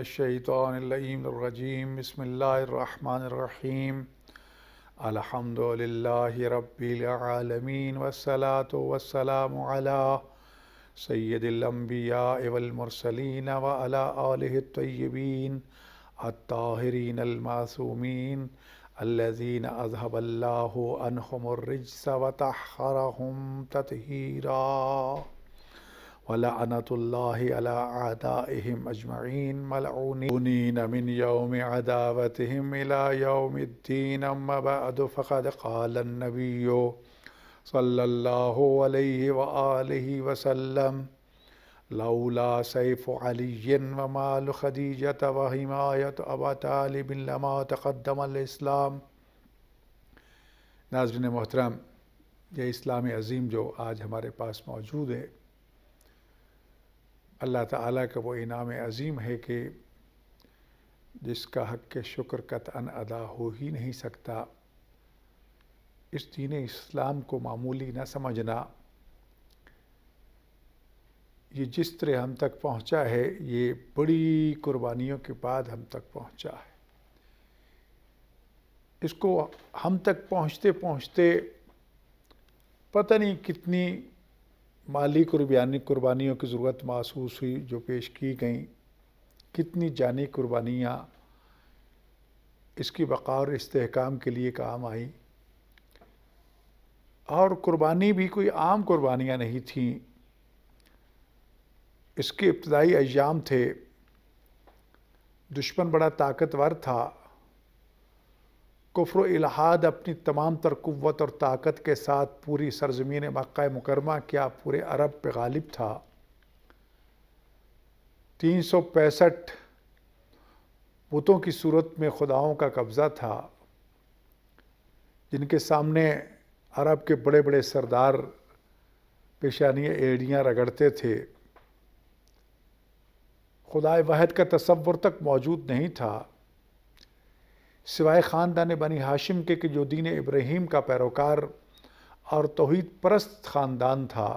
الشیطان اللعین الرجیم بسم اللہ الرحمن الرحیم الحمد للہ رب العالمین والصلاة والسلام علی سید الانبیاء والمرسلین وعلی آلہ الطیبین الطاہرین المعصومین الذین اذہب اللہ عنہم الرجس وطہرہم تطہیرا وَلَعْنَةُ اللَّهِ عَلَىٰ أَعْدَائِهِمْ أَجْمَعِينَ مَلْعُونِينَ مِنْ يَوْمِ عَدَاوَتِهِمْ إِلَىٰ يَوْمِ الدِّينِ أَمَّا بَعْدُ فَقَدْ قَالَ النَّبِيُّ صَلَّى اللَّهُ عَلَيْهِ وَآلِهِ وَسَلَّمَ لَوْلَا سَيْفُ عَلِيٍّ وَمَالُ خَدِيجَةَ وَحِمَایَةُ أَبِي طَالِبٍ لَمَا تَقَدَّمَ الْإِسْلَامُ۔ ناظرین محترم، یہ اسلام عظیم جو آج ہمارے پاس موجود ہے، اللہ تعالیٰ کا وہ انعام عظیم ہے کہ جس کا حق کے شکر قطعاً ادا ہو ہی نہیں سکتا۔ اس دین اسلام کو معمولی نہ سمجھنا۔ یہ جس طرح ہم تک پہنچا ہے، یہ بڑی قربانیوں کے بعد ہم تک پہنچا ہے۔ اس کو ہم تک پہنچتے پہنچتے پتہ نہیں کتنی مالی قربانیوں کی ضرورت محسوس ہوئی جو پیش کی گئیں، کتنی جانی قربانیاں اس کی بقا اور استحکام کے لیے کام آئیں، اور قربانی بھی کوئی عام قربانیاں نہیں تھیں۔ اس کے ابتدائی ایام تھے، دشمن بڑا طاقتور تھا، کفر و الحاد اپنی تمام تر قوت اور طاقت کے ساتھ پوری سرزمین مکہ مکرمہ کیا پورے عرب پہ غالب تھا۔ 365 بتوں کی صورت میں خداؤں کا قبضہ تھا، جن کے سامنے عرب کے بڑے بڑے سردار پیشانیاں ایڑیاں رگڑتے تھے۔ خدائے واحد کا تصور تک موجود نہیں تھا، سوائے خاندان بنی ہاشم کے کہ جو دین ابراہیم کا پیروکار اور توحید پرست خاندان تھا۔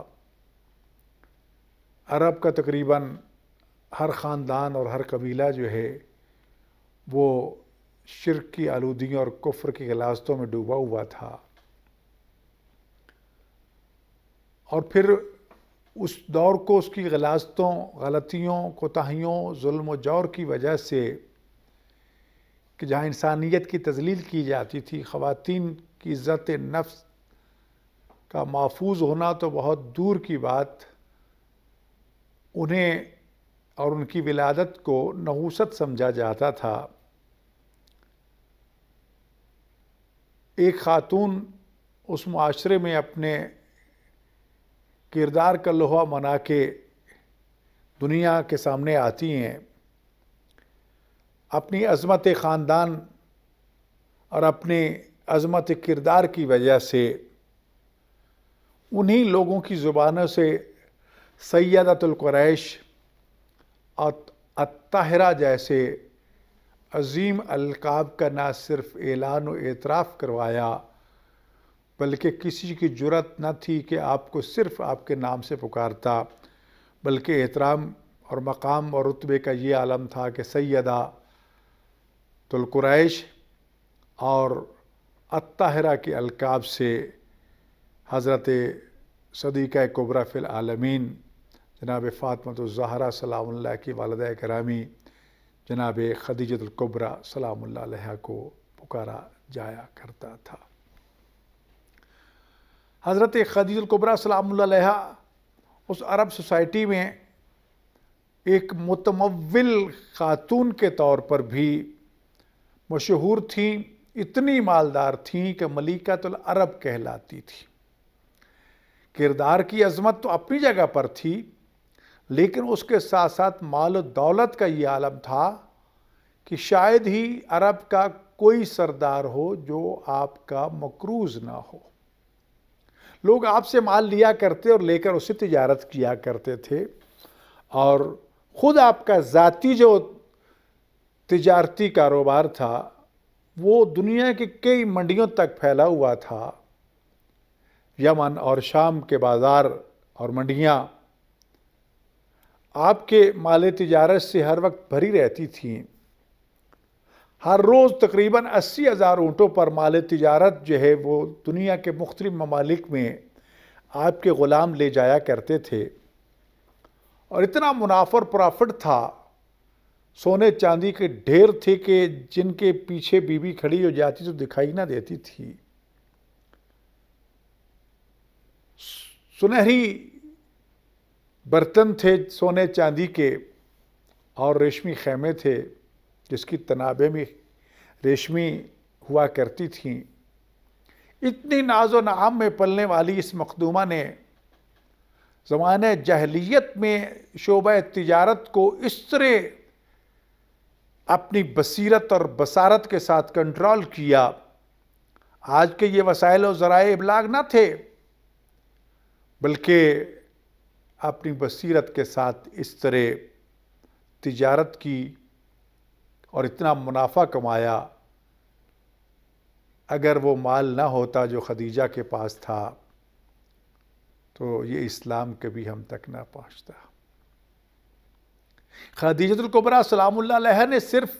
عرب کا تقریباً ہر خاندان اور ہر قبیلہ جو ہے وہ شرک کی آلودگیوں اور کفر کی غلاظتوں میں ڈوبا ہوا تھا، اور پھر اس دور کو اس کی غلاظتوں، غلطیوں، کوتاہیوں، ظلم و جور کی وجہ سے کہ جہاں انسانیت کی تذلیل کی جاتی تھی، خواتین کی عزت نفس کا محفوظ ہونا تو بہت دور کی بات، انہیں اور ان کی ولادت کو نحوست سمجھا جاتا تھا۔ ایک خاتون اس معاشرے میں اپنے کردار کا لوہا منا کے دنیا کے سامنے آتی ہیں، اپنی عظمت خاندان اور اپنی عظمت کردار کی وجہ سے انہی لوگوں کی زبانوں سے سیدۃ القریش اور الطاہرہ جیسے عظیم القاب کا نہ صرف اعلان و اعتراف کروایا، بلکہ کسی کی جرأت نہ تھی کہ آپ کو صرف آپ کے نام سے پکارتا، بلکہ احترام اور مقام اور رتبے کا یہ عالم تھا کہ سیدہ القریش اور الطاہرہ کے القاب سے حضرت صدیقہ کبریٰ فی العالمین جناب فاطمۃ الزہرا سلام اللہ کی والدہ کرامی جناب خدیجۃ الکبریٰ سلام اللہ علیہا کو پکارا جایا کرتا تھا۔ حضرت خدیجۃ الکبریٰ سلام اللہ علیہا اس عرب سوسائٹی میں ایک متمول خاتون کے طور پر بھی مشہور تھیں، اتنی مالدار تھیں کہ ملیکۃ العرب کہلاتی تھی۔ کردار کی عظمت تو اپنی جگہ پر تھی، لیکن اس کے ساتھ ساتھ مال و دولت کا یہ عالم تھا کہ شاید ہی عرب کا کوئی سردار ہو جو آپ کا مقروض نہ ہو۔ لوگ آپ سے مال لیا کرتے اور لے کر اسے تجارت کیا کرتے تھے، اور خود آپ کا ذاتی جو تجارتی کاروبار تھا وہ دنیا کی کئی منڈیوں تک پھیلا ہوا تھا۔ یمن اور شام کے بازار اور منڈیاں آپ کے مال تجارت سے ہر وقت بھری رہتی تھیں. ہر روز تقریباً 80,000 اونٹوں پر مال تجارت جو ہے وہ دنیا کے مختلف ممالک میں آپ کے غلام لے جایا کرتے تھے، اور اتنا منافع اور پرافٹ تھا، سونے چاندی کے ڈھیر تھے کہ جن کے پیچھے بی بی کھڑی ہو جاتی تو دکھائی نہ دیتی تھی. سنہری برتن تھے سونے چاندی کے، اور ریشمی خیمے تھے جس کی تنابیں بھی ریشمی ہوا کرتی تھیں. اتنی ناز و نعام میں پلنے والی اس مخدومہ نے زمانہ جاہلیت میں شعبہ تجارت کو اس طرح اپنی بصیرت اور بصارت کے ساتھ کنٹرول کیا. آج کے یہ وسائل و ذرائع ابلاغ نہ تھے، بلکہ اپنی بصیرت کے ساتھ اس طرح تجارت کی اور اتنا منافع کمایا. اگر وہ مال نہ ہوتا جو خدیجہ کے پاس تھا تو یہ اسلام کبھی ہم تک نہ پہنچتا. خدیجہ الکبریٰ سلام اللہ علیہ نے صرف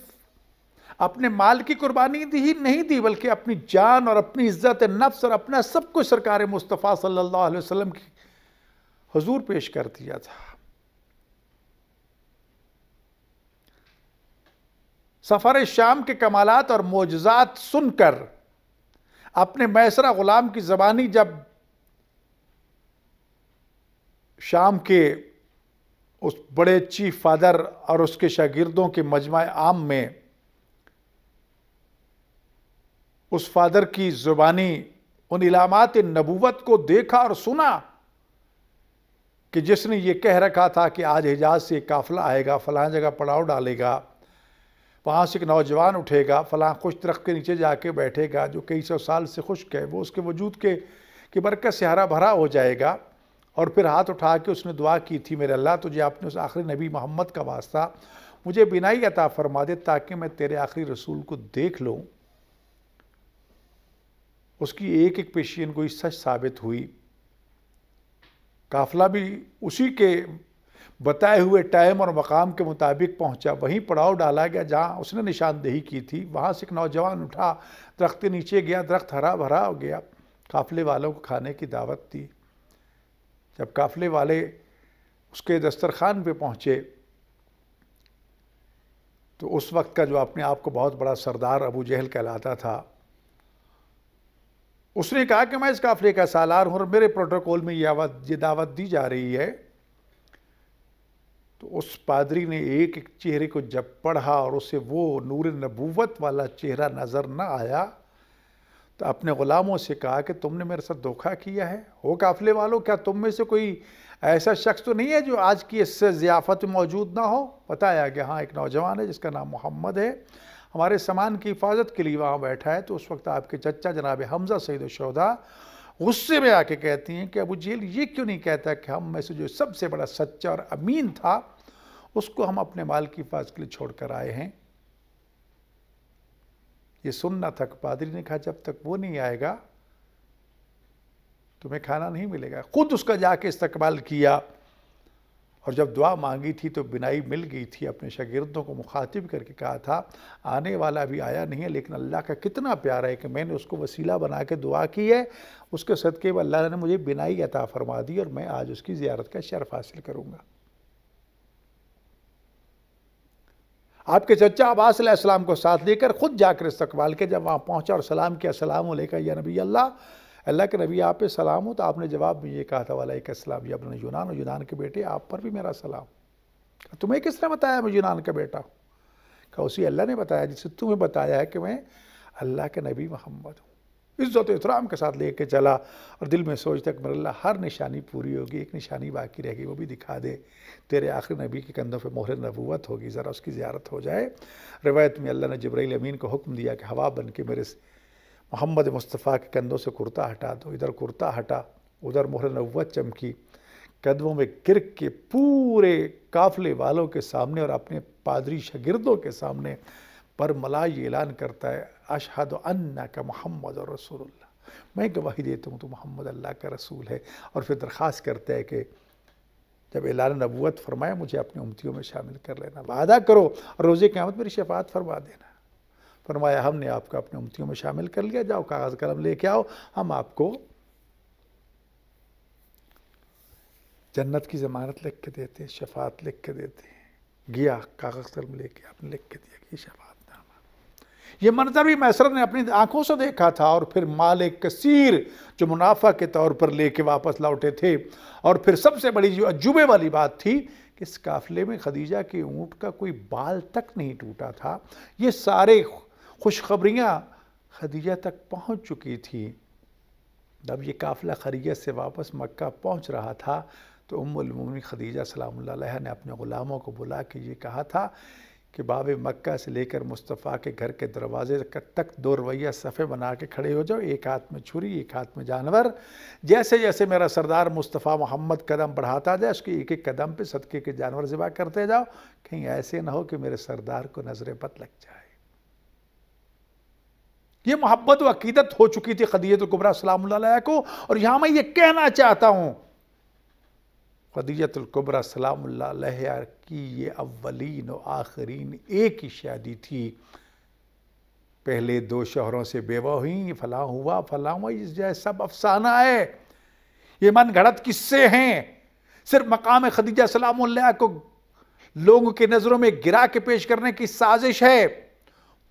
اپنے مال کی قربانی نہیں دی، بلکہ اپنی جان اور اپنی عزت نفس اور اپنا سب کچھ سرکار مصطفیٰ صلی اللہ علیہ وسلم کی حضور پیش کر دیا تھا. سفر شام کے کمالات اور معجزات سن کر اپنے میسرہ غلام کی زبانی جب شام کے اس بڑے چیف فادر اور اس کے شاگردوں کے مجمع عام میں اس فادر کی زبانی ان علامات نبوت کو دیکھا اور سنا کہ جس نے یہ کہہ رکھا تھا کہ آج حجاز سے ایک قافلہ آئے گا، فلاں جگہ پڑاؤ ڈالے گا، وہاں سے ایک نوجوان اٹھے گا، فلاں خوش درخت کے نیچے جا کے بیٹھے گا جو کئی سو سال سے خشک ہے، وہ اس کے وجود کی برکت سے ہرا بھرا ہو جائے گا. اور پھر ہاتھ اٹھا کے اس نے دعا کی تھی، میرے اللہ تجھے اپنے اس آخری نبی محمد کا واسطہ مجھے بینائی عطا فرما دے تاکہ میں تیرے آخری رسول کو دیکھ لوں. اس کی ایک ایک پیشین گوئی سچ ثابت ہوئی. قافلہ بھی اسی کے بتائے ہوئے ٹائم اور مقام کے مطابق پہنچا، وہیں پڑاؤ ڈالا گیا جہاں اس نے نشاندہی کی تھی. وہاں سے ایک نوجوان اٹھا، درخت کے نیچے گیا، درخت ہرا بھرا ہو گیا. قافلے والوں کو کھانے کی دعوت دی. جب قافلے والے اس کے دسترخوان پہ پہنچے تو اس وقت کا جو اپنے آپ کو بہت بڑا سردار ابو جہل کہلاتا تھا، اس نے کہا کہ میں اس قافلے کا سالار ہوں اور میرے پروٹوکول میں یہ دعوت دی جا رہی ہے. تو اس پادری نے ایک ایک چہرے کو جب پڑھا اور اسے وہ نور نبوت والا چہرہ نظر نہ آیا تو اپنے غلاموں سے کہا کہ تم نے میرے ساتھ دھوکہ کیا ہے. ہو قافلے والوں، کیا تم میں سے کوئی ایسا شخص تو نہیں ہے جو آج کی اس سے ضیافت موجود نہ ہو؟ بتایا کہ ہاں ایک نوجوان ہے جس کا نام محمد ہے، ہمارے سامان کی حفاظت کے لیے وہاں بیٹھا ہے. تو اس وقت آپ کے چچا جناب حمزہ سید الشہداء غصے میں آ کے کہتی ہیں کہ ابو جہل یہ کیوں نہیں کہتا کہ ہم میں سے جو سب سے بڑا سچا اور امین تھا اس کو ہم اپنے مال کی حفاظت کے لیے چھوڑ کر آئے ہیں. یہ سننا تھا. پادری نے کہا جب تک وہ نہیں آئے گا تمہیں کھانا نہیں ملے گا. خود اس کا جا کے استقبال کیا اور جب دعا مانگی تھی تو بینائی مل گئی تھی. اپنے شاگردوں کو مخاطب کر کے کہا تھا آنے والا بھی آیا نہیں ہے، لیکن اللہ کا کتنا پیارا ہے کہ میں نے اس کو وسیلہ بنا کے دعا کی ہے، اس کے صدقے میں اللہ نے مجھے بینائی عطا فرما دی اور میں آج اس کی زیارت کا شرف حاصل کروں گا. آپ کے چچا عباس علیہ السلام کو ساتھ لے کر خود جا کر استقبال کے جب وہاں پہنچا اور سلام کیا، السلام علیکم یا نبی اللہ، اللہ کے نبی آپ پہ سلام ہو. تو آپ نے جواب میں یہ کہا تھا وعلیکم السلام یا ابن یونان، اور یونان کے بیٹے آپ پر بھی میرا سلام. تمہیں کس نے بتایا میں یونان کا بیٹا ہوں؟ کہا اسی اللہ نے بتایا جس سے تمہیں بتایا ہے کہ میں اللہ کے نبی محمد ہوں. عزت و احترام کے ساتھ لے کے چلا اور دل میں سوچتا کہ میرے اللہ ہر نشانی پوری ہوگی، ایک نشانی باقی رہ گئی وہ بھی دکھا دے، تیرے آخری نبی کے کندھوں پہ مہر نبوت ہوگی، ذرا اس کی زیارت ہو جائے. روایت میں اللہ نے جبرائیل امین کو حکم دیا کہ ہوا بن کے میرے محمد مصطفیٰ کے کندھوں سے کرتا ہٹا دو. ادھر کرتا ہٹا، ادھر مہر نبوت چمکی، قدموں میں گر کے پورے قافلے والوں کے سامنے اور اپنے پادری شاگردوں کے سامنے پر ملا یہ اعلان کرتا ہے اشہد انک محمد رسول اللہ، میں گواہی دیتا ہوں تو محمد اللہ کا رسول ہے. اور پھر درخواست کرتا ہے کہ جب اعلان نبوت فرمایا مجھے اپنی امتیوں میں شامل کر لینا، وعدہ کرو اور روز قیامت میری شفاعت فرما دینا۔ فرمایا ہم نے آپ کو اپنی امتیوں میں شامل کر لیا، جاؤ کاغذ قلم لے کے آؤ، ہم آپ کو جنت کی ضمانت لکھ کے دیتے، شفاعت لکھ کے دیتے ہیں۔ گیا کاغذ قلم لے کے آپ نے لکھ کے دیا کہ یہ شفاعت نامہ۔ یہ منظر بھی میسر نے اپنی آنکھوں سے دیکھا تھا، اور پھر مال کثیر جو منافع کے طور پر لے کے واپس لوٹے تھے، اور پھر سب سے بڑی جو عجوبے والی بات تھی کہ اس قافلے میں خدیجہ کے اونٹ کا کوئی بال تک نہیں ٹوٹا تھا۔ یہ سارے خوشخبریاں خدیجہ تک پہنچ چکی تھی۔ جب یہ قافلہ خیریت سے واپس مکہ پہنچ رہا تھا تو ام المومنین خدیجہ سلام اللہ علیہا نے اپنے غلاموں کو بلا کے یہ کہا تھا کہ باب مکہ سے لے کر مصطفیٰ کے گھر کے دروازے تک 2 رویہ صفحے بنا کے کھڑے ہو جاؤ، ایک ہاتھ میں چھری ایک ہاتھ میں جانور، جیسے جیسے میرا سردار مصطفیٰ محمد قدم بڑھاتا جائے اس کے ایک ایک قدم پہ صدقے کے جانور ذبح کرتے جاؤ، کہیں ایسے نہ ہو کہ میرے سردار کو نظر بد لگ جائے۔ یہ محبت و عقیدت ہو چکی تھی خدیجہ الکبریٰ سلام اللہ علیہا کو، اور یہاں میں یہ کہنا چاہتا ہوں خدیجہ الکبریٰ سلام اللہ علیہا کی یہ اولین و آخرین ایک ہی شادی تھی۔ پہلے 2 شوہروں سے بیوہ ہوئیں، فلاں ہوا فلاں ہوا، یہ سب افسانہ ہے، یہ من گھڑت قصے ہیں۔ صرف مقام خدیجہ سلام اللہ علیہا کو لوگوں کی نظروں میں گرا کے پیش کرنے کی سازش ہے۔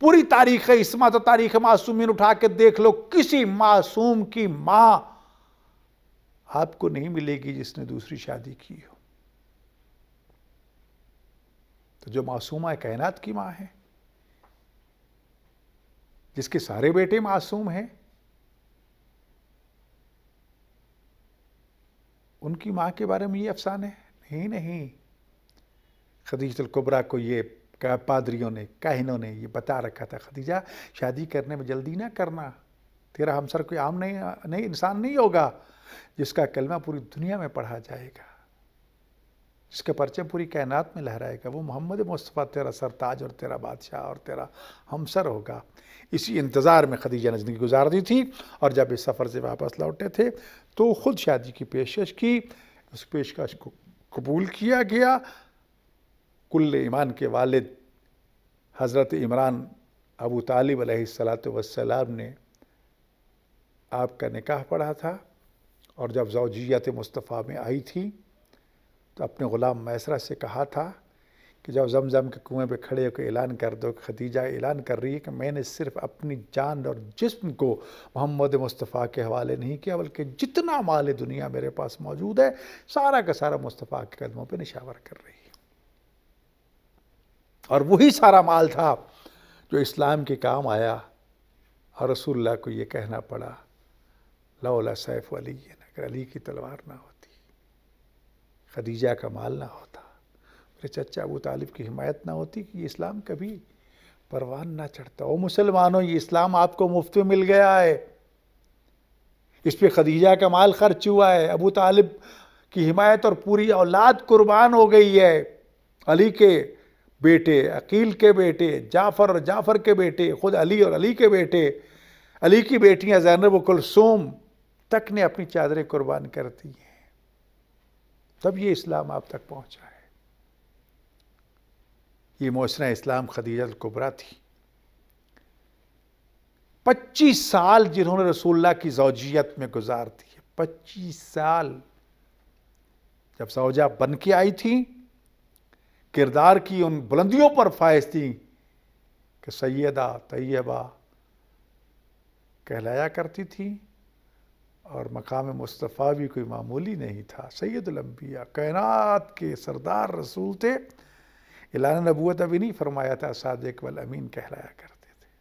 پوری تاریخ عصمت و تاریخ معصومین اٹھا کے دیکھ لو، کسی معصوم کی ماں آپ کو نہیں ملے گی جس نے دوسری شادی کی ہو۔ تو جو معصومہ کائنات کی ماں ہے، جس کے سارے بیٹے معصوم ہیں، ان کی ماں کے بارے میں یہ افسانے ہیں؟ نہیں، خدیجہ الکبریٰ کو یہ پادریوں نے، کاہنوں نے یہ بتا رکھا تھا، خدیجہ شادی کرنے میں جلدی نہ کرنا، تیرا ہمسر کوئی عام نہیں انسان نہیں ہوگا جس کا کلمہ پوری دنیا میں پڑھا جائے گا، جس کا پرچم پوری کائنات میں لہرائے گا، وہ محمد مصطفیٰ تیرا سرتاج اور تیرا بادشاہ اور تیرا ہمسر ہوگا۔ اسی انتظار میں خدیجہ نے زندگی گزار دی تھی، اور جب اس سفر سے واپس لوٹے تھے تو خود شادی کی پیشکش کی، اس پیشکش کو قبول کیا گیا۔ کل ایمان کے والد حضرت عمران ابو طالب علیہ السلام نے آپ کا نکاح پڑھا تھا، اور جب زوجیت مصطفیٰ میں آئی تھی تو اپنے غلام میسرہ سے کہا تھا کہ جب زمزم کے کنویں پہ کھڑے ہو کے اعلان کر دو کہ خدیجہ اعلان کر رہی ہے کہ میں نے صرف اپنی جان اور جسم کو محمد مصطفیٰ کے حوالے نہیں کیا، بلکہ جتنا مال دنیا میرے پاس موجود ہے سارا کا سارا مصطفیٰ کے قدموں پہ نشاور کر رہی ہے۔ اور وہی سارا مال تھا جو اسلام کے کام آیا، اور رسول اللہ کو یہ کہنا پڑا لولا سیف علی، اگر علی کی تلوار نہ ہوتی، خدیجہ کا مال نہ ہوتا، میرے چچا ابو طالب کی حمایت نہ ہوتی، کہ یہ اسلام کبھی پروان نہ چڑھتا۔ او مسلمانوں، یہ اسلام آپ کو مفت میں مل گیا ہے، اس پہ خدیجہ کا مال خرچ ہوا ہے، ابو طالب کی حمایت اور پوری اولاد قربان ہو گئی ہے، علی کے بیٹے، عقیل کے بیٹے، جعفر اور جعفر کے بیٹے، خود علی اور علی کے بیٹے، علی کی بیٹیاں زینب و کلثوم تک نے اپنی چادریں قربان کر دی ہیں، تب یہ اسلام آپ تک پہنچا ہے۔ یہ محسنہ اسلام خدیجہ الکبریٰ تھی، 25 سال جنہوں نے رسول اللہ کی زوجیت میں گزار دی ہے، 25 سال جب زوجہ بن کے آئی تھی، کردار کی ان بلندیوں پر فائز تھی کہ سیدہ طیبہ کہلایا کرتی تھی، اور مقام مصطفیٰ بھی کوئی معمولی نہیں تھا، سید الانبیاء کائنات کے سردار رسول تھے، اعلان نبوت ابھی نہیں فرمایا تھا، صادق والامین کہلایا کرتے تھے۔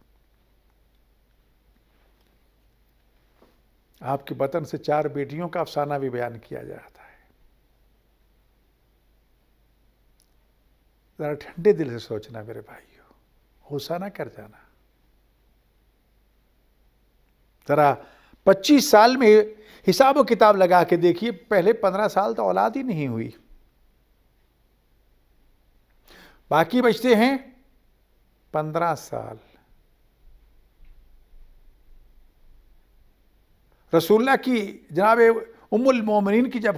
آپ کے بطن سے 4 بیٹیوں کا افسانہ بھی بیان کیا جاتا ہے۔ ذرا ٹھنڈے دل سے سوچنا میرے بھائیو، غصہ نہ کر جانا۔ ذرا 25 سال میں حساب و کتاب لگا کے دیکھیے، پہلے 15 سال تو اولاد ہی نہیں ہوئی، باقی بچتے ہیں 15 سال۔ رسول اللہ کی جناب ام المومنین کی جب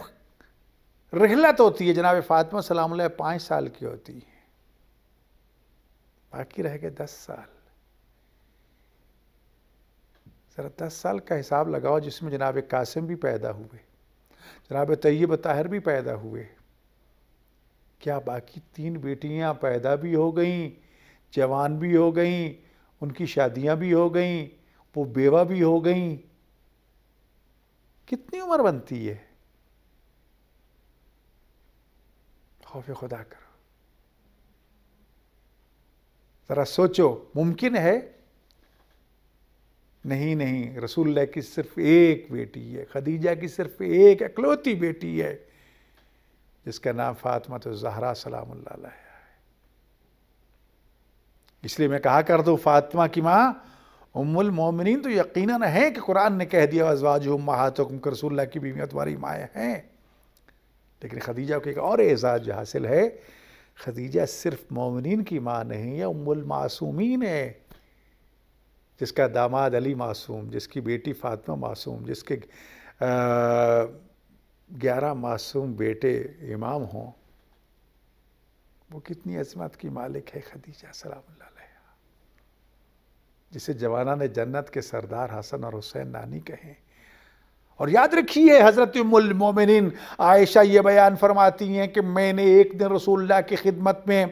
رحلت ہوتی ہے جناب فاطمہ سلام اللہ 5 سال کی ہوتی ہے، باقی رہ گئے 10 سال. ذرا 10 سال کا حساب لگاؤ جس میں جناب قاسم بھی پیدا ہوئے، جناب طیب طاہر بھی پیدا ہوئے. کیا باقی 3 بیٹیاں پیدا بھی ہو گئیں، جوان بھی ہو گئیں، ان کی شادیاں بھی ہو گئیں، وہ بیوہ بھی ہو گئیں؟ کتنی عمر بنتی ہے؟ خوف خدا کرو، ذرا سوچو. ممکن ہے؟ نہیں. رسول اللہ کی صرف ایک بیٹی ہے، خدیجہ کی صرف ایک اکلوتی بیٹی ہے، جس کا نام فاطمہ الزہرا سلام اللہ علیہ ہے. اس لیے میں کہا کرتا ہوں فاطمہ کی ماں ام المومنین تو یقیناً ہے کہ قرآن نے کہہ دیا ازواجہم امہاتکم کہ رسول اللہ کی بیویاں تمہاری مائیں ہیں. لیکن خدیجہ کو ایک اور اعزاز جو حاصل ہے، خدیجہ صرف مومنین کی ماں نہیں ہے، ام المعصومین ہے، جس کا داماد علی معصوم، جس کی بیٹی فاطمہ معصوم، جس کے 11 معصوم بیٹے امام ہوں. وہ کتنی عظمت کی مالک ہے خدیجہ سلام اللہ علیہ، جسے جوانان جنت کے سردار حسن اور حسین نانی کہیں. اور یاد رکھیے حضرت ام المومنین عائشہ یہ بیان فرماتی ہیں کہ میں نے ایک دن رسول اللہ کی خدمت میں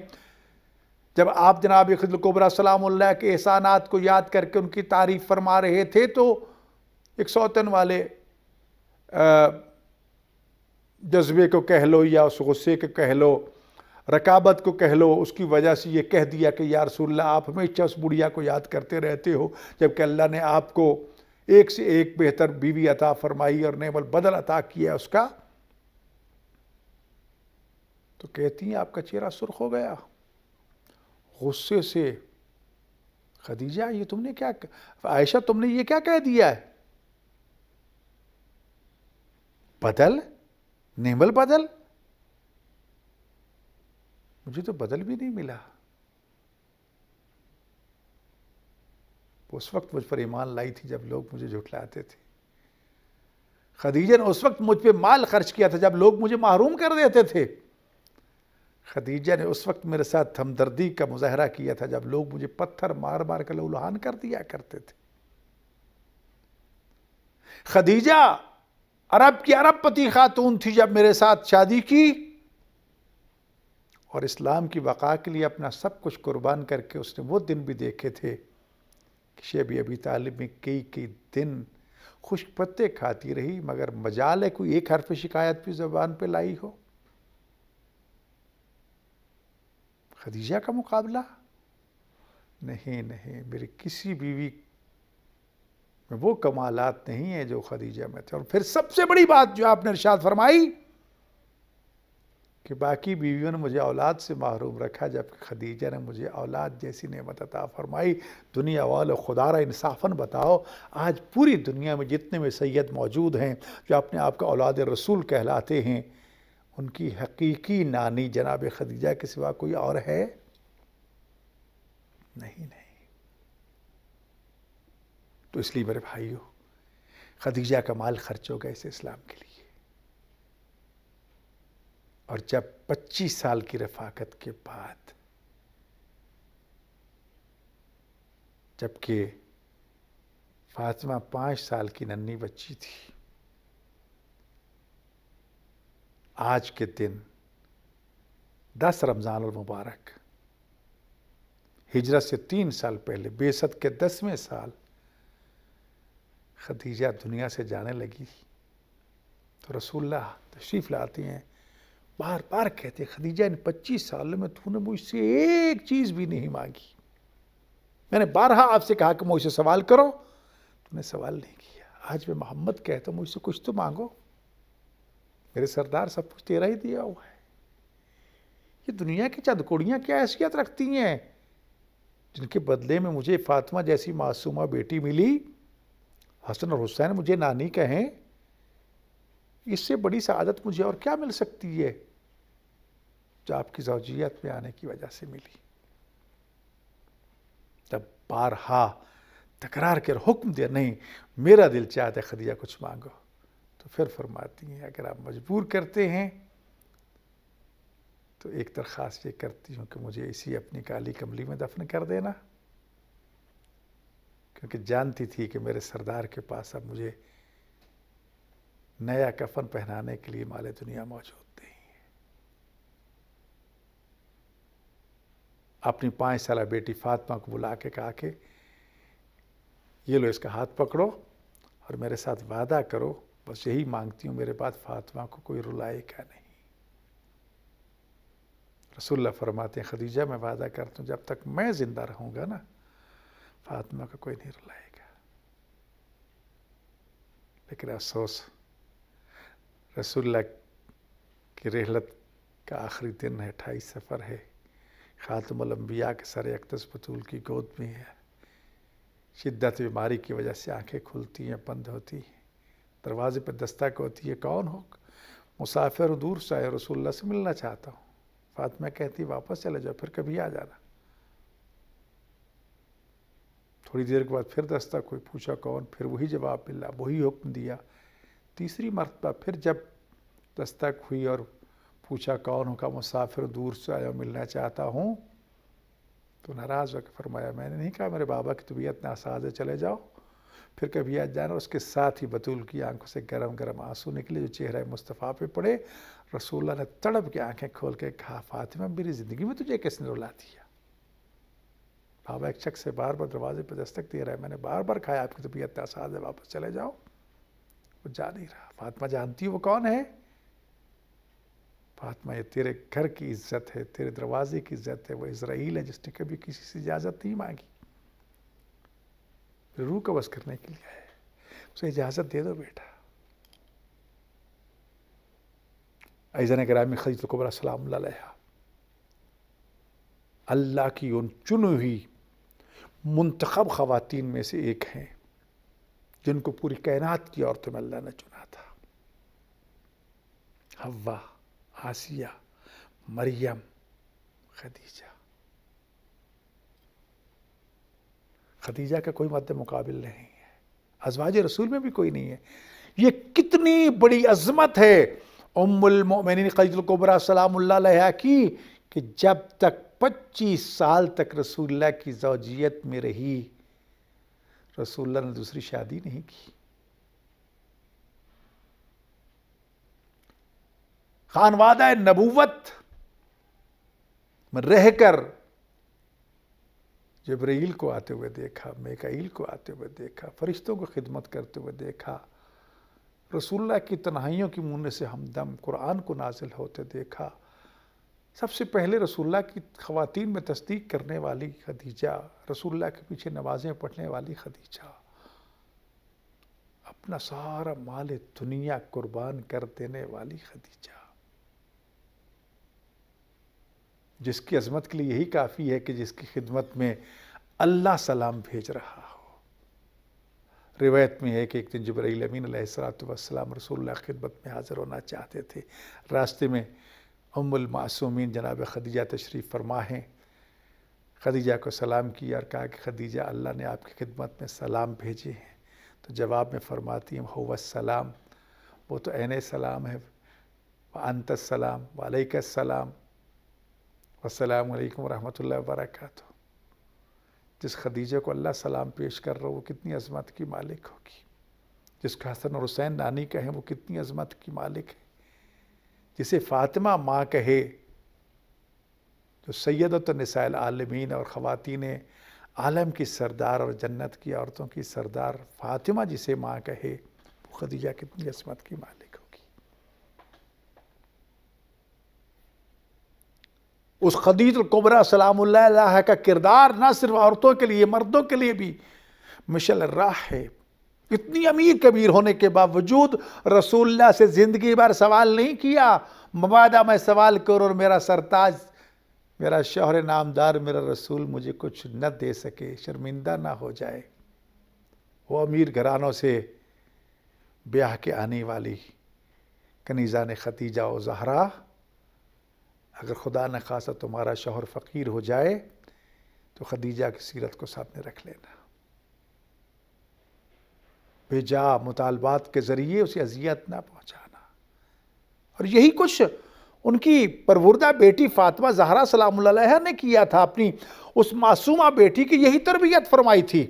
جب آپ جناب خدیجہ کبریٰ سلام اللہ کے احسانات کو یاد کر کے ان کی تعریف فرما رہے تھے تو ایک سوتن والے جذبے کو کہہ لو یا اس غصے کو کہہ لو، رکابت کو کہہ لو، اس کی وجہ سے یہ کہہ دیا کہ یا رسول اللہ آپ ہمیشہ اس بڑھیا کو یاد کرتے رہتے ہو، جبکہ اللہ نے آپ کو ایک سے ایک بہتر بیوی عطا فرمائی اور نعم البدل عطا کیا اس کا. تو کہتی ہیں آپ کا چہرہ سرخ ہو گیا غصے سے. خدیجہ یہ تم نے کیا، عائشہ تم نے یہ کیا کہہ دیا ہے؟ بدل، نعم البدل؟ مجھے تو بدل بھی نہیں ملا. اس وقت مجھ پر ایمان لائی تھی جب لوگ مجھے جھٹلاتے تھے. خدیجہ نے اس وقت مجھ پہ مال خرچ کیا تھا جب لوگ مجھے محروم کر دیتے تھے. خدیجہ نے اس وقت میرے ساتھ ہمدردی کا مظاہرہ کیا تھا جب لوگ مجھے پتھر مار مار کر لہولہان کر دیا کرتے تھے. خدیجہ عرب کی عرب پتی خاتون تھی جب میرے ساتھ شادی کی اور اسلام کی بقا کے لیے اپنا سب کچھ قربان کر کے اس نے وہ دن بھی دیکھے تھے کہ شیب ابی طالب میں کئی دن خشک پتے کھاتی رہی مگر مجال ہے کوئی ایک حرف شکایت بھی زبان پہ لائی ہو. خدیجہ کا مقابلہ نہیں. میری کسی بیوی میں وہ کمالات نہیں ہیں جو خدیجہ میں تھے. اور پھر سب سے بڑی بات جو آپ نے ارشاد فرمائی کہ باقی بیویوں نے مجھے اولاد سے محروم رکھا جبکہ خدیجہ نے مجھے اولاد جیسی نعمت عطا فرمائی. دنیا والے خدا را انصافاً بتاؤ آج پوری دنیا میں جتنے میں سید موجود ہیں جو اپنے آپ کا اولاد رسول کہلاتے ہیں ان کی حقیقی نانی جناب خدیجہ کے سوا کوئی اور ہے؟ نہیں. تو اس لیے میرے بھائیو خدیجہ کا مال خرچ ہو گیا اس اسلام کے لیے. اور جب 25 سال کی رفاقت کے بعد جبکہ فاطمہ 5 سال کی ننھی بچی تھی، آج کے دن 10 رمضان المبارک ہجرت سے 3 سال پہلے بعثت کے 10ویں سال خدیجہ دنیا سے جانے لگی تو رسول اللہ تشریف لاتے ہیں بار بار کہتے خدیجہ ان 25 سالوں میں تو نے مجھ سے ایک چیز بھی نہیں مانگی. میں نے بارہا آپ سے کہا کہ مجھ سے سوال کرو، تو نے سوال نہیں کیا. آج میں محمد کہتا ہوں مجھ سے کچھ تو مانگو، میرے سردار سب کچھ تیرا ہی دیا ہوا ہے. یہ دنیا کی چند کڑیاں کیا حیثیت رکھتی ہیں جن کے بدلے میں مجھے فاطمہ جیسی معصومہ بیٹی ملی، حسن اور حسین مجھے نانی کہیں. اس سے بڑی سعادت مجھے اور کیا مل سکتی ہے جو آپ کی زوجیت میں آنے کی وجہ سے ملی. جب بارہا تکرار کر حکم دیا نہیں میرا دل چاہتا ہے خدیجہ کچھ مانگو، تو پھر فرماتی ہیں اگر آپ مجبور کرتے ہیں تو ایک درخواست یہ کرتی ہوں کہ مجھے اسی اپنی کالی کملی میں دفن کر دینا، کیونکہ جانتی تھی کہ میرے سردار کے پاس اب مجھے نیا کفن پہنانے کے لیے مال دنیا موجود نہیں ہے۔ اپنی 5 سالہ بیٹی فاطمہ کو بلا کے کہا کہ یہ لو اس کا ہاتھ پکڑو اور میرے ساتھ وعدہ کرو، بس یہی مانگتی ہوں میرے بعد فاطمہ کو کوئی رلائے گا نہیں۔ رسول اللہ فرماتے ہیں خدیجہ میں وعدہ کرتا ہوں جب تک میں زندہ رہوں گا نا فاطمہ کا کوئی نہیں رلائے گا۔ لیکن افسوس رسول اللہ کی رحلت کا آخری دن ہے، 28 سفر ہے، خاتم الانبیاء کے سر اقدس بطول کی گود میں ہے، شدت بیماری کی وجہ سے آنکھیں کھلتی ہیں بند ہوتی ہیں، دروازے پہ دستک ہوتی ہے، کون ہو؟ مسافر دور سے آئے، رسول اللہ سے ملنا چاہتا ہوں۔ فاطمہ کہتی واپس چلے جاؤ، پھر کبھی آ جانا۔ تھوڑی دیر کے بعد پھر دستک کوئی پوچھا کون، پھر وہی جواب ملا، وہی حکم دیا۔ تیسری مرتبہ پھر جب دستک ہوئی اور پوچھا کون ہو، کہا مسافر دور سے آیا ملنا چاہتا ہوں، تو ناراض ہو کے فرمایا میں نے نہیں کہا میرے بابا کی طبیعت ناساز ہے چلے جاؤ، پھر کبھی آ جانا۔ اس کے ساتھ ہی بطول کی آنکھوں سے گرم گرم آنسو نکلے جو چہرہ مصطفیٰ پہ پڑے۔ رسول اللہ نے تڑپ کے آنکھیں کھول کے کہا فاطمہ میری زندگی میں تجھے کس نے رلا دیا؟ بابا ایک شخص سے بار بار دروازے پہ دستک دے رہا ہے، میں نے بار بار کہا آپ کی طبیعت ناساز ہے واپس چلے جاؤ، وہ جا نہیں رہا۔ فاطمہ جانتی وہ کون ہے؟ فاطمہ یہ تیرے گھر کی عزت ہے، تیرے دروازے کی عزت ہے، وہ اسرائیل ہے جس نے کبھی کسی سے اجازت نہیں مانگی، روح قبض کرنے کے لیے ہے، اسے اجازت دے دو بیٹا۔ عزیزان گرامی، خدیجہ کبریٰ سلام اللہ علیہا اللہ کی ان چنی ہوئی منتخب خواتین میں سے ایک ہیں جن کو پوری کائنات کی عورتوں میں اللہ نے چنا تھا۔ حوا، آسیہ، مریم، خدیجہ۔ خدیجہ کا کوئی مد مقابل نہیں ہے، ازواج رسول میں بھی کوئی نہیں ہے۔ یہ کتنی بڑی عظمت ہے ام المؤمنین خدیجہ کبریٰ سلام اللہ علیہا کی کہ جب تک 25 سال تک رسول اللہ کی زوجیت میں رہی، رسول اللہ نے دوسری شادی نہیں کی۔ خانوادہ نبوت میں رہ کر جبرائیل کو آتے ہوئے دیکھا، میکائیل کو آتے ہوئے دیکھا، فرشتوں کو خدمت کرتے ہوئے دیکھا، رسول اللہ کی تنہائیوں کی منہ سے ہمدم قرآن کو نازل ہوتے دیکھا۔ سب سے پہلے رسول اللہ کی خواتین میں تصدیق کرنے والی خدیجہ، رسول اللہ کے پیچھے نمازیں پڑھنے والی خدیجہ، اپنا سارا مال دنیا قربان کر دینے والی خدیجہ، جس کی عظمت کے لیے یہی کافی ہے کہ جس کی خدمت میں اللہ سلام بھیج رہا ہو۔ روایت میں ہے کہ ایک دن جبرائیل امین علیہ السلام رسول اللہ کی خدمت میں حاضر ہونا چاہتے تھے، راستے میں ام المعصومین جناب خدیجہ تشریف فرما ہیں، خدیجہ کو سلام کیا اور کہا کہ خدیجہ اللہ نے آپ کی خدمت میں سلام بھیجے ہیں، تو جواب میں فرماتی ہیں هو السلام، وہ تو عین سلام ہے، وانت السلام، وعلیک السلام، والسلام علیکم ورحمۃ اللہ وبرکاتہ۔ جس خدیجہ کو اللہ سلام پیش کر رہا ہو وہ کتنی عظمت کی مالک ہوگی، جس کا حسن اور حسین نانی کہیں وہ کتنی عظمت کی مالک ہے، جسے فاطمہ ماں کہے، جو سیدۃ النساء العالمین اور خواتین عالم کی سردار اور جنت کی عورتوں کی سردار فاطمہ جسے ماں کہے، وہ خدیجہ کتنی عظمت کی مالک ہوگی۔ اس خدیجہ کبریٰ سلام اللہ علیہا کا کردار نہ صرف عورتوں کے لیے، مردوں کے لیے بھی مشعل راہ ہے۔ اتنی امیر کبیر ہونے کے باوجود رسول اللہ سے زندگی بھر سوال نہیں کیا، مبادا میں سوال کروں اور میرا سرتاج، میرا شوہر نامدار، میرا رسول مجھے کچھ نہ دے سکے، شرمندہ نہ ہو جائے۔ وہ امیر گھرانوں سے بیاہ کے آنے والی کنیزان خدیجہ و زہرا، اگر خدا نہ خواستہ تمہارا شوہر فقیر ہو جائے تو خدیجہ کی سیرت کو سامنے رکھ لینا، بے جا مطالبات کے ذریعے اسے اذیت نہ پہنچانا۔ اور یہی کچھ ان کی پروردہ بیٹی فاطمہ زہرا سلام اللہ علیہا نے کیا تھا، اپنی اس معصومہ بیٹی کی یہی تربیت فرمائی تھی۔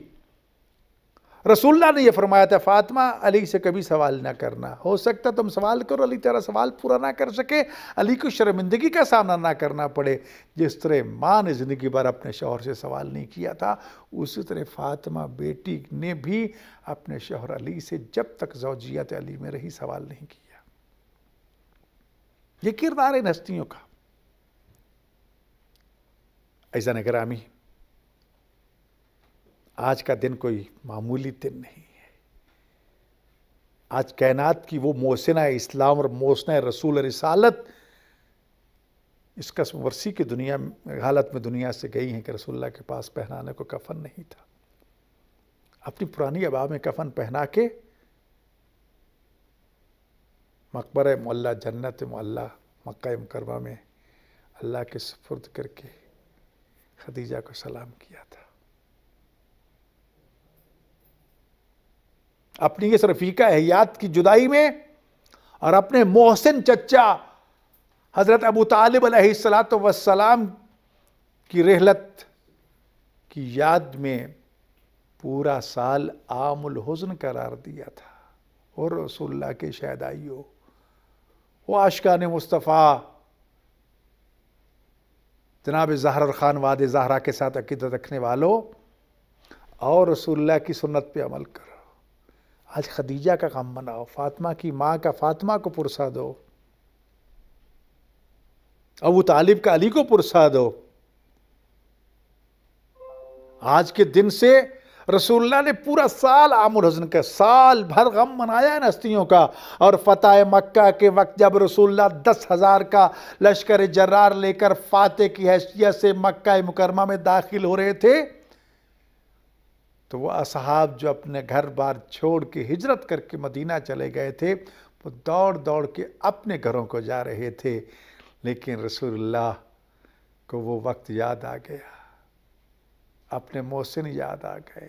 رسول اللہ نے یہ فرمایا تھا فاطمہ علی سے کبھی سوال نہ کرنا، ہو سکتا تم سوال کرو علی تیرا سوال پورا نہ کر سکے، علی کو شرمندگی کا سامنا نہ کرنا پڑے۔ جس طرح ماں نے زندگی بھر اپنے شوہر سے سوال نہیں کیا تھا، اسی طرح فاطمہ بیٹی نے بھی اپنے شوہر علی سے جب تک زوجیت علی میں رہی سوال نہیں کیا۔ یہ کردار ان ہستیوں کا۔ عزیزان گرامی، آج کا دن کوئی معمولی دن نہیں ہے۔ آج کائنات کی وہ محسنہ اسلام اور محسنہ رسول رسالت اس قسم ورثی کی حالت میں دنیا سے گئی ہیں کہ رسول اللہ کے پاس پہنانے کو کفن نہیں تھا۔ اپنی پرانی ابا میں کفن پہنا کے مقبرہ معلیٰ جنت معلیٰ مکہ مکرمہ میں اللہ کے سپرد کر کے خدیجہ کو سلام کیا تھا۔ اپنی اس رفیقہ حیات کی جدائی میں اور اپنے محسن چچا حضرت ابو طالب علیہ السلام کی رحلت کی یاد میں پورا سال عام الحزن قرار دیا تھا۔ اور رسول اللہ کے شہدائیوں، وہ عاشقان مصطفیٰ، جناب زہرا خان واد زہرا کے ساتھ عقیدت رکھنے والوں، اور رسول اللہ کی سنت پہ عمل کرو۔ آج خدیجہ کا غم مناؤ، فاطمہ کی ماں کا فاطمہ کو پرسا دو، ابو طالب کا علی کو پرسا دو۔ آج کے دن سے رسول اللہ نے پورا سال عام الحزن کا، سال بھر غم منایا ان ہستیوں کا۔ اور فتح مکہ کے وقت جب رسول اللہ 10,000 کا لشکر جرار لے کر فاتح کی حیثیت سے مکہ مکرمہ میں داخل ہو رہے تھے، تو وہ اصحاب جو اپنے گھر بار چھوڑ کے ہجرت کر کے مدینہ چلے گئے تھے، وہ دوڑ دوڑ کے اپنے گھروں کو جا رہے تھے۔ لیکن رسول اللہ کو وہ وقت یاد آ گیا، اپنے محسن یاد آ گئے۔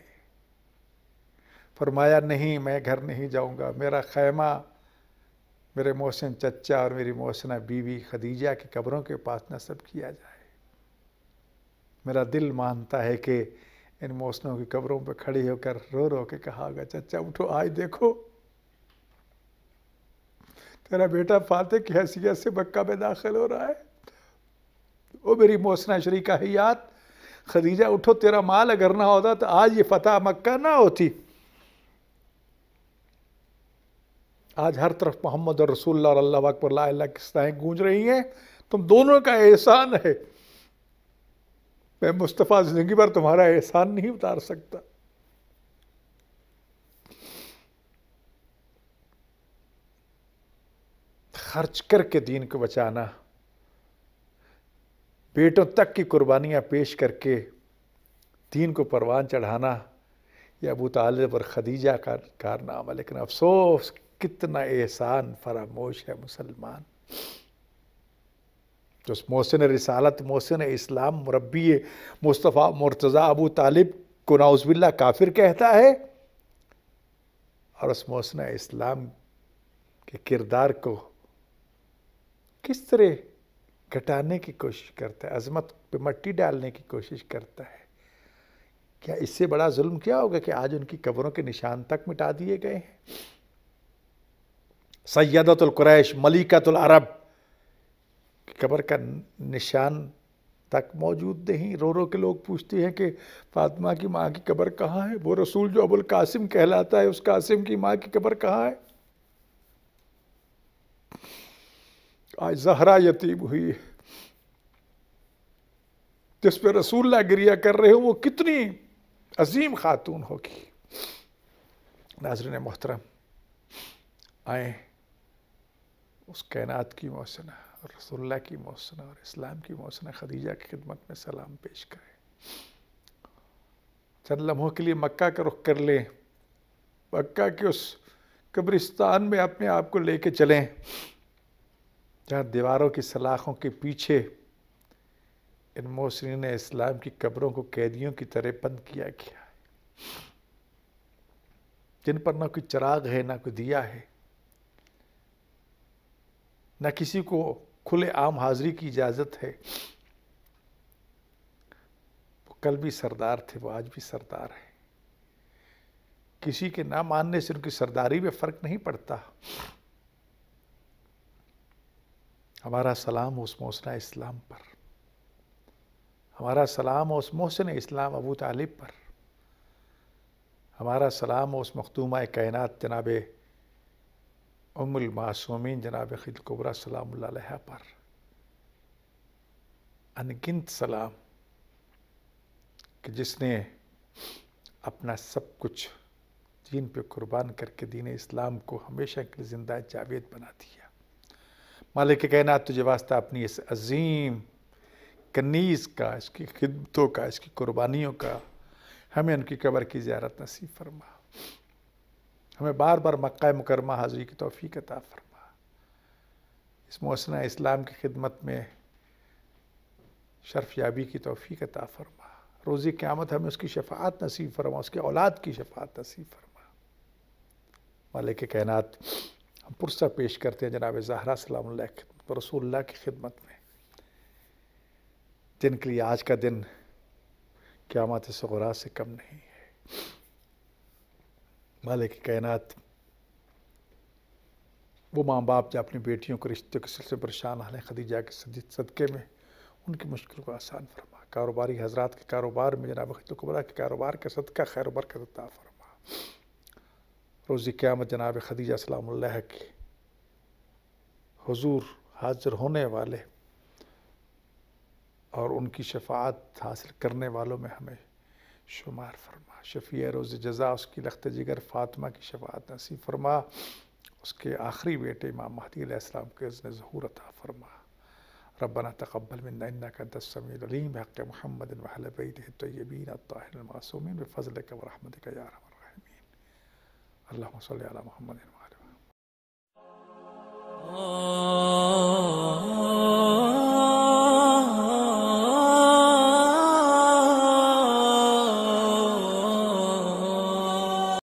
فرمایا نہیں، میں گھر نہیں جاؤں گا، میرا خیمہ میرے محسن چچا اور میری محسنہ بیوی خدیجہ کی قبروں کے پاس نصب کیا جائے۔ میرا دل مانتا ہے کہ ان محسنوں کی قبروں پہ کھڑی ہو کر رو رو کے کہا ہوگا چچا اٹھو، آج دیکھو تیرا بیٹا فاتح کی حیثیت سے مکہ میں داخل ہو رہا ہے۔ او میری محسنہ شریکہ حیات خدیجہ اٹھو، تیرا مال اگر نہ ہوتا تو آج یہ فتح مکہ نہ ہوتی۔ آج ہر طرف محمد اور رسول اللہ اور اللہ اکبر لا الہ کی صدائیں گونج رہی ہیں۔ تم دونوں کا احسان ہے، میں مصطفیٰ زندگی پر تمہارا احسان نہیں اتار سکتا۔ خرچ کر کے دین کو بچانا، بیٹوں تک کی قربانیاں پیش کر کے دین کو پروان چڑھانا، یہ ابو طالب اور خدیجہ کا کارنامہ۔ لیکن افسوس کتنا احسان فراموش ہے مسلمان۔ جو محسن رسالت، محسن اسلام، مربی مصطفیٰ مرتضیٰ ابو طالب کو نعوذ باللہ کافر کہتا ہے، اور اس محسن اسلام کے کردار کو کس طرح گھٹانے کی کوشش کرتا ہے، عظمت پہ مٹی ڈالنے کی کوشش کرتا ہے۔ کیا اس سے بڑا ظلم کیا ہوگا کہ آج ان کی قبروں کے نشان تک مٹا دیے گئے ہیں؟ سیدۃ القریش، ملکۃ العرب کی قبر کا نشان تک موجود نہیں۔ رو رو کے لوگ پوچھتے ہیں کہ فاطمہ کی ماں کی قبر کہاں ہے؟ وہ رسول جو ابو القاسم کہلاتا ہے، اس قاسم کی ماں کی قبر کہاں ہے؟ آج زہرا یتیم ہوئی ہے، جس پہ رسول اللہ گریہ کر رہے ہو، وہ کتنی عظیم خاتون ہوگی۔ ناظرین محترم، آئیں اس کائنات کی محسنہ اور رسول اللہ کی محسنہ اور اسلام کی محسنہ خدیجہ کی خدمت میں سلام پیش کریں۔ چند لمحوں کے لیے مکہ کا رخ کر لیں، مکہ کے اس قبرستان میں اپنے آپ کو لے کے چلیں جہاں دیواروں کی سلاخوں کے پیچھے ان محسنین اسلام کی قبروں کو قیدیوں کی طرح بند کیا گیا ہے، جن پر نہ کوئی چراغ ہے، نہ کوئی دیا ہے، نہ کسی کو کھلے عام حاضری کی اجازت ہے. وہ کل بھی سردار تھے، وہ آج بھی سردار ہیں. کسی کے نہ ماننے سے ان کی سرداری میں فرق نہیں پڑتا. ہمارا سلام اس محسن اسلام پر، ہمارا سلام اس محسن اسلام ابو طالب پر، ہمارا سلام اس مختومہ کائنات جناب ام المعصومین جناب خدیجہ کبریٰ سلام اللہ علیہا پر. انگنت سلام کہ جس نے اپنا سب کچھ دین پہ قربان کر کے دین اسلام کو ہمیشہ کے لیے زندہ جاوید بنا دیا. مالک کائنات تجھے واسطہ اپنی اس عظیم کنیز کا، اس کی خدمتوں کا، اس کی قربانیوں کا ہمیں ان کی قبر کی زیارت نصیب فرما. ہمیں بار بار مکہ مکرمہ حاضری کی توفیق عطا فرما. اس محسن اسلام کی خدمت میں شرف یابی کی توفیق عطا فرما. روزی قیامت ہمیں اس کی شفاعت نصیب فرما، اس کی اولاد کی شفاعت نصیب فرما. مالک کائنات ہم پرسہ پیش کرتے ہیں جناب زہرا سلام اللہ کی خدمت، رسول اللہ کی خدمت میں، جن کے لیے آج کا دن قیامت صغریٰ سے کم نہیں ہے. مالک کائنات وہ ماں باپ جو اپنی بیٹیوں کو رشتے کے سلسلے میں پریشان حال ہیں، خدیجہ کے صدقے میں ان کی مشکل کو آسان فرما. کاروباری حضرات کے کاروبار میں جناب خدیجہ کبریٰ کے کاروبار کا صدقہ خیر و برکت عطا فرما. روزی قیامت جناب خدیجہ سلام اللہ کے حضور حاضر ہونے والے اور ان کی شفاعت حاصل کرنے والوں میں ہمیں شمار فرما. شفیع روز جزا اس کی لخت جگر فاطمہ کی شفاعت نصیب فرما. اس کے آخری بیٹے امام مہدی علیہ السلام کے اذن ظہور عطا فرما. ربنا تقبل منا انك انت السميع العليم بحق محمد وعلى بيته الطيبين الطاهرين المعصومين بفضلك ورحمتك يا ارحم الراحمين. اللهم صل على محمد وعلى آله.